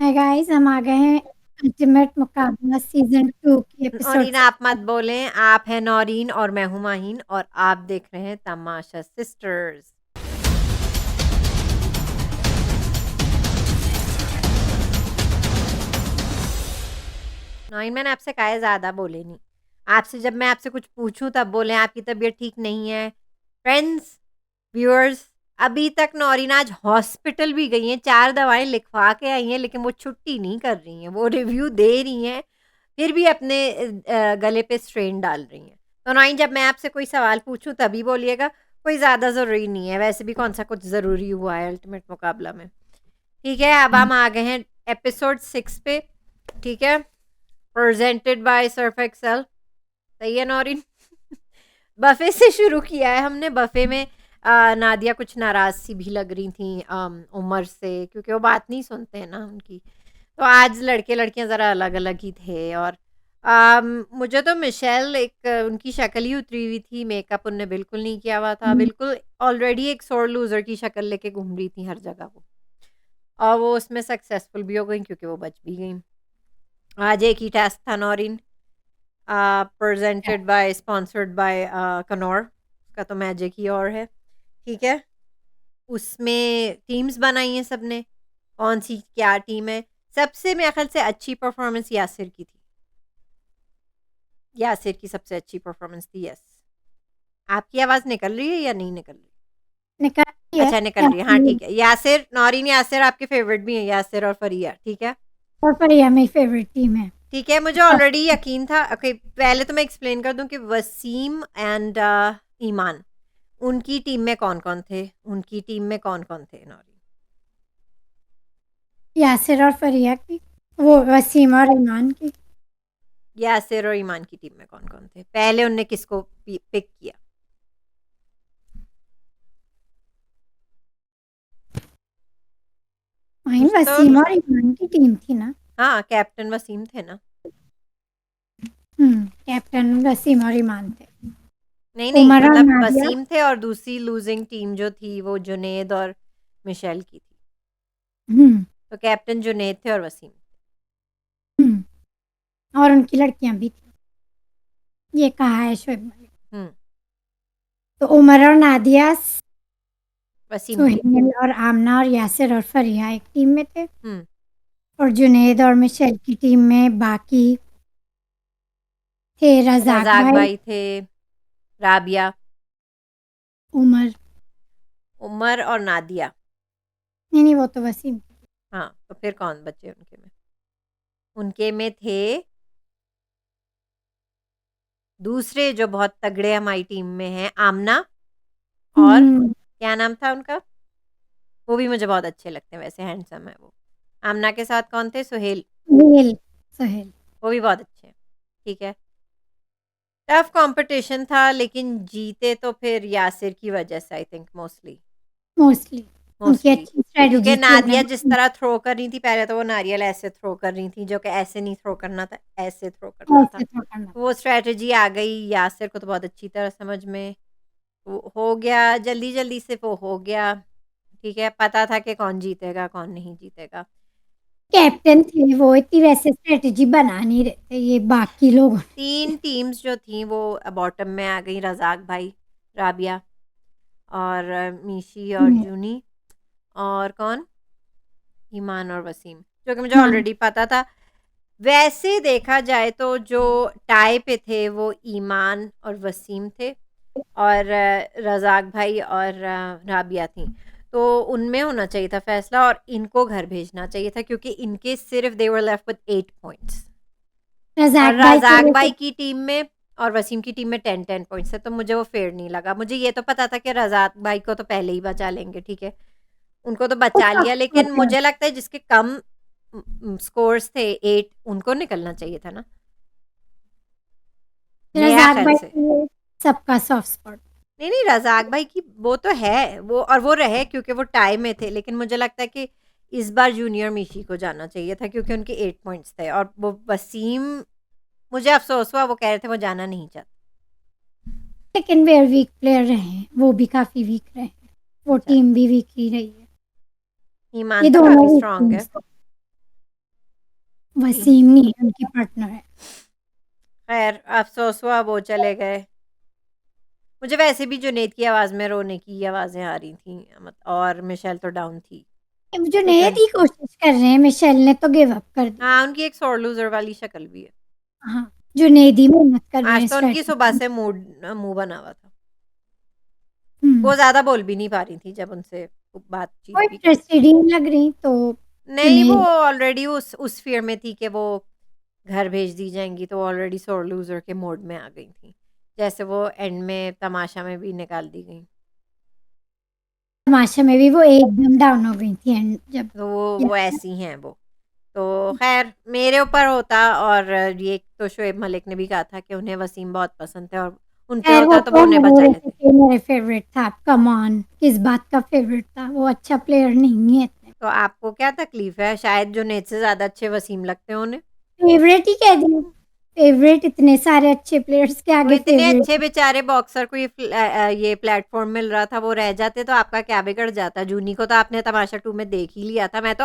Hi guys, हम आ गए हैं अल्टीमेट मुकाबला सीजन 2 की एपिसोड नौरीन आप मत बोलें। आप हैं नौरीन और मैं हूं माहीन और आप देख रहे हैं तमाशा सिस्टर्स। नौरीन मैंने आपसे कहा है ज़्यादा बोले नहीं। आपसे जब मैं आपसे कुछ पूछूं तब बोले आपकी तबीयत ठीक नहीं है। फ्रेंड्स, व्यूअर्स, अभी तक नौरीन आज हॉस्पिटल भी गई हैं, 4 दवाएं लिखवा के आई हैं, लेकिन वो छुट्टी नहीं कर रही हैं। वो रिव्यू दे रही हैं, फिर भी अपने गले पे स्ट्रेन डाल रही हैं। तो नौरीन जब मैं आपसे कोई सवाल पूछूं तभी बोलिएगा, कोई ज़्यादा ज़रूरी नहीं है। वैसे भी कौन सा कुछ ज़रूरी हुआ है अल्टीमेट मुकाबला में। ठीक है, अब हम आ गए हैं एपिसोड 6 पे। ठीक है, प्रेजेंटेड बाय सर्फ एक्सेल। सही है नौरीन। बफे से शुरू किया है हमने। बफे में नादिया कुछ नाराज सी भी लग रही थी उमर से, क्योंकि वो बात नहीं सुनते हैं ना उनकी। तो आज लड़के लड़कियां ज़रा अलग अलग ही थे। और मुझे तो मिशेल एक उनकी शक्ल ही उतरी हुई थी, मेकअप उनने बिल्कुल नहीं किया हुआ था, बिल्कुल ऑलरेडी एक सोर लूजर की शक्ल लेके घूम रही थी हर जगह वो। और वो उसमें सक्सेसफुल भी हो गई क्योंकि वो बच भी गई। आज एक ही टेस्ट था Naureen, presented by sponsored by Knorr का, तो मैजिक ही और है। ठीक है, उसमें टीम्स बनाई हैं सबने, कौन सी क्या टीम है। सबसे मेरे ख्याल से अच्छी परफॉर्मेंस यासिर की थी। यासिर की सबसे अच्छी परफॉर्मेंस थी। यस, आपकी आवाज़ निकल रही है या नहीं निकल रही? निकल रही है अच्छा निकल रही है, हाँ ठीक है। यासिर, नौरीन यासिर आपके फेवरेट भी हैं, यासिर और फरिया। ठीक है, और परिया मेरी फेवरेट टीम है। ठीक है, मुझे ऑलरेडी यकीन था। ओके, पहले तो मैं एक्सप्लेन कर दूं कि वसीम एंड ईमान, उनकी टीम में कौन कौन थे। उनकी टीम में कौन कौन थे नौरीन? यासिर और फरिया की, वो वसीम और ईमान की। यासिर और ईमान की टीम में कौन कौन थे? पहले उनने किसको पिक किया? वहीं कुछ तो वसीम और ईमान की टीम थी ना। हाँ, कैप्टन वसीम थे ना। कैप्टन वसीम और ईमान थे। नहीं नहीं, उमर और मतलब नादिया। वसीम थे और दूसरी लूजिंग टीम जो थी वो जुनेद और मिशेल की थी। हम्म तो कैप्टन जुनेद थे और वसीम। और उनकी लड़कियां भी थी, ये कहा है शोएब मलिक। हम्म। तो उमर और नादिया, वसीम की। सुहेल और आमना और यासिर और फरिया एक टीम में थे। हम्म। और जुनेद और मिशेल की टीम में बाकी थे रजाक रजाक भाई, भाई थे, राबिया, उमर। उमर और नादिया। नहीं नहीं, वो तो वसीम। हाँ, तो फिर कौन बचे उनके में? उनके में थे दूसरे जो बहुत तगड़े हमारी टीम में हैं, आमना और हम्म, क्या नाम था उनका? वो भी मुझे बहुत अच्छे लगते हैं, वैसे हैंडसम है वो। आमना के साथ कौन थे? सुहेल। सुहेल। सुहेल। वो भी बहुत अच्छे हैं। ठीक है, टफ कंपटीशन था लेकिन जीते तो फिर यासिर की वजह से, आई थिंक मोस्टली। मोस्टली उनकी मोस्टली अच्छी क्योंकि स्ट्रेटजी थी नादिया जिस उन्होंने। तरह थ्रो कर रही थी, पहले तो वो नारियल ऐसे थ्रो कर रही थी, जो कि ऐसे नहीं थ्रो करना था, ऐसे थ्रो करना था। ऐसे तो करना। वो स्ट्रेटजी आ गई यासिर को तो बहुत अच्छी तरह समझ में। वो हो गया जल्दी जल्दी से, वो हो गया। ठीक है, पता था कि कौन जीतेगा कौन नहीं जीतेगा। कैप्टन थे वो, इतनी वैसे स्ट्रेटजी बना नहीं रहे थे ये बाकी लोगों ने। 3 टीम्स जो थी वो बॉटम में आ गई, रज़ाक भाई, राबिया और मीशी और हम्म, जूनी, और कौन? ईमान और वसीम, जो कि मुझे हाँ। ऑलरेडी पता था। वैसे देखा जाए तो जो टाई पे थे वो ईमान और वसीम थे, और रज़ाक भाई और राबिया थी। तो उनमें होना चाहिए था फैसला और इनको घर भेजना चाहिए था, क्योंकि इनके सिर्फ दे वर लेफ्ट विद 8 पॉइंट्स। और रजाक भाई के रज़ाक लिए भाई की टीम में और वसीम की टीम में 10-10 पॉइंट्स है, तो मुझे वो फेयर नहीं लगा। मुझे ये तो पता था कि रज़ाक भाई को तो पहले ही बचा लेंगे, ठीक है, उनको तो तो बचा लिया, लेकिन सबका मुझे लगता है जिसके कम स्कोर्स थे 8, उनको निकलना चाहिए था ना, मेरा रजाक ख्याल भाई से। के लिए सबका सॉफ्ट स्पॉट। नहीं नहीं, रज़ाक भाई की वो तो है, वो और वो रहे क्योंकि वो टाई में थे, लेकिन मुझे लगता है कि इस बार जूनियर मीशी को जाना चाहिए था क्योंकि उनके 8 पॉइंट्स थे। और वो वसीम, मुझे अफसोस हुआ, वो कह रहे थे वो जाना नहीं चाहते। लेकिन वे वीक प्लेयर रहे हैं, वो भी काफी वीक रहे, वो अच्छा, टीम भी वीक ही रही है। ईमान ये तो दोनों काफी वीक स्ट्रांग है। टीम्स। वसीम नहीं है, उनकी पार्टनर है। खैर अफ़सोस हुआ वो चले गए। मुझे वैसे भी जुनैद की आवाज़ में रोने की आवाज़ें आ रही थी और मिशेल तो डाउन थी। जुनैद इतन ही कोशिश कर रहे हैं, मिशेल ने तो गिव अप कर दिया। हाँ, उनकी एक सोर लूज़र वाली शक्ल भी है। हाँ, जुनैद ही मेहनत कर रहे आज हैं तो उनकी सुबह स्ट्रैटेजी। से मुँह बना हुआ था। हुँ, वो ज़्यादा बोल भी नहीं पा रही थी जब उनसे बातचीत वो भी की। इंटरेस्टेड ही नहीं लग रही, तो नहीं, वो जुनैद ऑलरेडी उस फ़ियर में थी कि वो घर भेज दी जाएँगी, तो ऑलरेडी सोर लूज़र के मोड में आ गई थी। जैसे वो एंड में तमाशा में भी निकाल दी गईं। तमाशा में भी वो एकदम डाउन हो गई थी एंड जब तो वो ऐसी हैं वो। तो ख़ैर मेरे ऊपर होता और ये तो शोएब मलिक ने भी कहा था कि उन्हें वसीम बहुत पसंद थे और उन पे खैर वो होता तो वो तो उन्हें रो बचा रहे थे लेते। कि मेरे फेवरेट था, कम ऑन किस बात का फेवरेट था, वो अच्छा प्लेयर नहीं है इतने। तो आपको क्या तकलीफ़ है? शायद जुनैद से ज़्यादा अच्छे वसीम लगते हैं उन्हें। फेवरेट ही कह दिया, फेवरेट इतने सारे अच्छे प्लेयर्स के वो आगे इतने अच्छे फेवरेट। बेचारे बॉक्सर को ये प्लेटफ़ॉर्म मिल रहा था, वो रह जाते तो आपका क्या बिगड़ जाता? जूनी को तो आपने तमाशा 2 में देख ही लिया था। मैं तो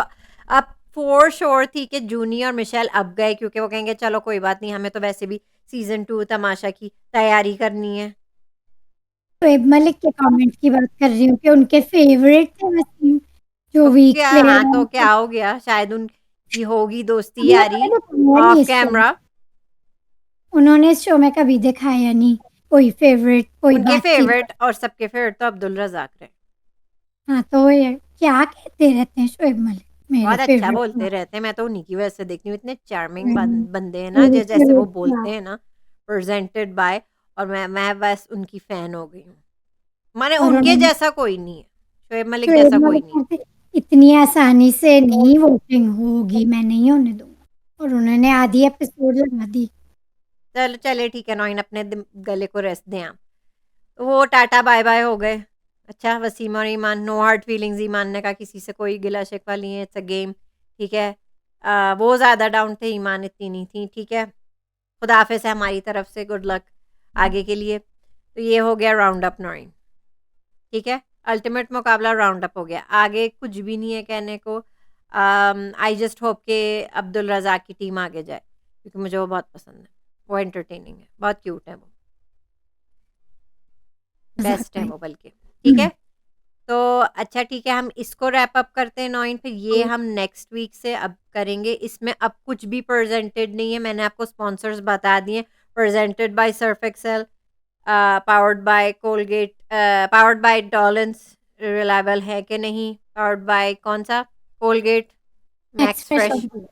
अब फ़ॉर श्योर थी कि जूनी और मिशेल अब गए क्योंकि वो कहेंगे चलो कोई बात नहीं, हमें तो वैसे भी सीज़न 2 तमाशा की तैयारी करनी है। शोएब मलिक के कमेंट की बात कर रही हूँ कि उनके फेवरेट थे वसीम, जो तो वीक क्या प्लेयर हाँ, है तो उनके। क्या हो गया? शायद उनकी होगी दोस्ती अभी यारी उन्होंने दिखाया नहीं ऑफ इस शो में, कैमरा। उन्होंने इस शो में कभी दिखाया नहीं कोई फेवरेट, कोई उनके बातचीत। फ़ेवरेट और सबके फ़ेवरेट तो अब्दुल रज़ाक रहे। हाँ, तो ये क्या कहते रहते हैं शोएब मलिक, मेरे बहुत अच्छा फेवरेट बोलते हुआ। रहते हैं, मैं तो उन्हीं की वजह से देखती हूँ, इतने चार्मिंग बंदे हैं ना, मेरे जैसे वो फेवरेट हुआ। बोलते हैं ना, प्रेज़ेंटेड बाय और मैं बस उनकी फ़ैन हो गई हूँ। माने और उनके उन्होंने जैसा कोई नहीं है, शोएब मलिक शोएब जैसा कोई मलिक नहीं। कहते इतनी आसानी से नहीं वोटिंग होगी, मैं नहीं होने दूँगा, और उन्होंने आधी एपिसोड लगा दी। चलो चलिए ठीक है नौईन अपने गले को रेस्ट दें आप। तो वो टाटा बाय बाय हो गए। अच्छा वसीम और ईमान नो हार्ड फीलिंग्स ईमान ने कहा किसी से कोई गिला शिकवा नहीं है इट्स अ गेम ठीक है। वो ज़्यादा डाउन थे ईमान इतनी नहीं थी ठीक है। खुदा हाफिज़ है हमारी तरफ से गुड लक आगे के लिए। तो ये हो गया राउंड अप 9 ठीक है। अल्टीमेट मुकाबला राउंड अप हो गया आगे कुछ भी नहीं है कहने को। आई जस्ट होप के अब्दुल रज़ाक की टीम आगे जाए क्योंकि मुझे वो बहुत पसंद है। वो एंटरटेनिंग है बहुत क्यूट है वो मज़ाक बेस्ट है आई। वो बल्कि ठीक हुँ, है। तो अच्छा ठीक है हम इसको रैप अप करते हैं नॉइन फिर ये हम नेक्स्ट वीक से अब करेंगे इसमें अब कुछ भी प्रेजेंटेड नहीं है मैंने आपको स्पॉन्सर्स बता दिए presented by Surf Excel powered by Colgate powered by डॉलेंस रिलायबल है कि नहीं पावर्ड बाय कौन सा कोलगेट मैक्स एक्सप्रेस फ्रेश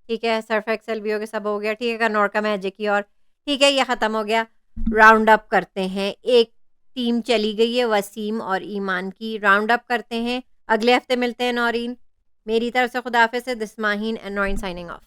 ठीक है सर्फ एक्सेल भी हो गया सब हो गया ठीक है कनौर का मैजिक की और ठीक है ये ख़त्म हो गया राउंड अप करते हैं एक टीम चली गई है वसीम और ईमान की राउंड अप करते हैं अगले हफ्ते मिलते हैं नौरीन मेरी तरफ से खुदाफिज से this Maheen and Naureen signing off